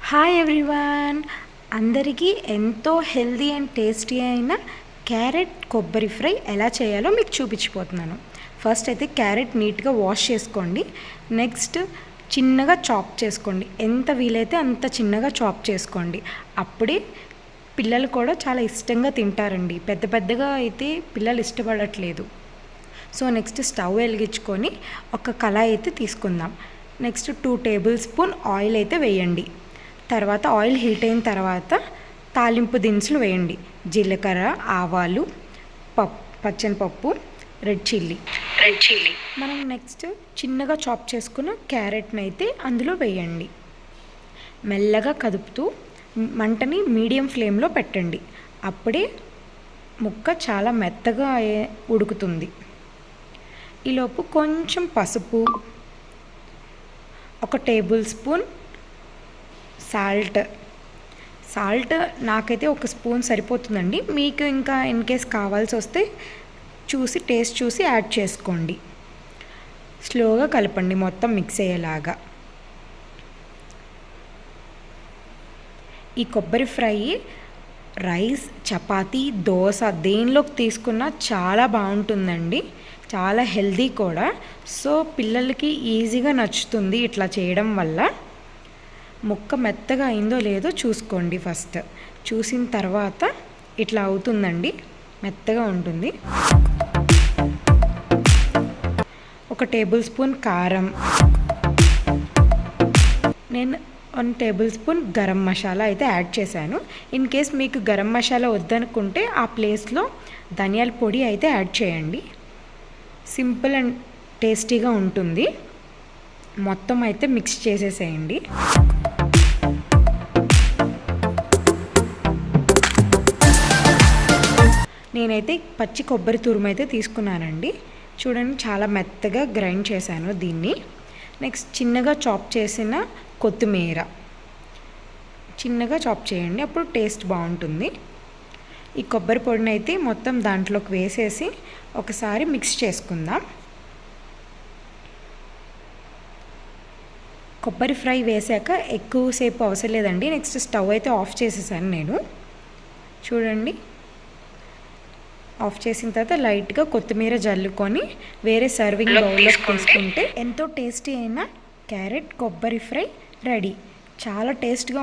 Hi everyone, అందరికీ ఎంతో healthy and tasty అయిన క్యారెట్ కొబ్బరి ఫ్రై ఎలా చేయాలో మీకు చూపించిపోతున్నాను. ఫస్ట్ అయితే క్యారెట్ నీట్గా వాష్ చేసుకోండి. నెక్స్ట్ చిన్నగా చాప్ చేసుకోండి. ఎంత వీలైతే అంత చిన్నగా చాప్ చేసుకోండి. అప్పుడే పిల్లలు కూడా చాలా ఇష్టంగా తింటారండి. పెద్ద పెద్దగా అయితే పిల్లలు ఇష్టపడట్లేదు. సో నెక్స్ట్ స్టవ్ వెలిగించుకొని ఒక కళాయి అయితే తీసుకుందాం. నెక్స్ట్ 2 టేబుల్ స్పూన్ ఆయిల్ అయితే వేయండి. తర్వాత ఆయిల్ హీట్ అయిన తర్వాత తాలింపు దినుసులు వేయండి. జీలకర్ర, ఆవాలు, పచ్చనిపప్పు, రెడ్ చిల్లీ. మనం నెక్స్ట్ చిన్నగా చాప్ చేసుకున్న క్యారెట్ని అయితే అందులో వేయండి. మెల్లగా కదుపుతూ మంటని మీడియం ఫ్లేమ్లో పెట్టండి. అప్పుడే ముక్క చాలా మెత్తగా ఉడుకుతుంది. ఈలోపు కొంచెం పసుపు, 1 టేబుల్ స్పూన్ సాల్ట్ నాకైతే 1 స్పూన్ సరిపోతుందండి. మీకు ఇంకా ఇన్ కేస్ కావాల్సి వస్తే టేస్ట్ చూసి యాడ్ చేసుకోండి. స్లోగా కలపండి మొత్తం మిక్స్ అయ్యేలాగా. ఈ కొబ్బరి ఫ్రై రైస్, చపాతీ, దోశ దేనిలోకి తీసుకున్నా చాలా బాగుంటుందండి. చాలా హెల్దీ కూడా. సో పిల్లలకి ఈజీగా నచ్చుతుంది ఇట్లా చేయడం వల్ల. ముక్క మెత్తగా అయిందో లేదో చూసుకోండి. ఫస్ట్ చూసిన తర్వాత ఇట్లా అవుతుందండి, మెత్తగా ఉంటుంది. 1 టేబుల్ స్పూన్ కారం, నేను 1 టేబుల్ స్పూన్ గరం మసాలా అయితే యాడ్ చేశాను. ఇన్ కేస్ మీకు గరం మసాలా వద్దనుకుంటే ఆ ప్లేస్లో ధనియాల పొడి అయితే యాడ్ చేయండి. సింపుల్ అండ్ టేస్టీగా ఉంటుంది. మొత్తం అయితే మిక్స్ చేసేసేయండి. నేనైతే పచ్చి కొబ్బరి తురుము అయితే తీసుకున్నానండి. చూడండి, చాలా మెత్తగా గ్రైండ్ చేశాను దీన్ని. నెక్స్ట్ చిన్నగా చాప్ చేసిన కొత్తిమీర చిన్నగా చాప్ చేయండి, అప్పుడు టేస్ట్ బాగుంటుంది. ఈ కొబ్బరి పొడిని అయితే మొత్తం దాంట్లోకి వేసేసి ఒకసారి మిక్స్ చేసుకుందాం. కొబ్బరి ఫ్రై వేసాక ఎక్కువసేపు అవసరం లేదండి. నెక్స్ట్ స్టవ్ అయితే ఆఫ్ చేసేసాను నేను. చూడండి, ఆఫ్ చేసిన తర్వాత లైట్గా కొత్తిమీర జల్లుకొని వేరే సర్వింగ్ బౌల్లో తీసుకుంటే ఎంతో టేస్టీ అయిన క్యారెట్ కొబ్బరి ఫ్రై రెడీ. చాలా టేస్ట్గా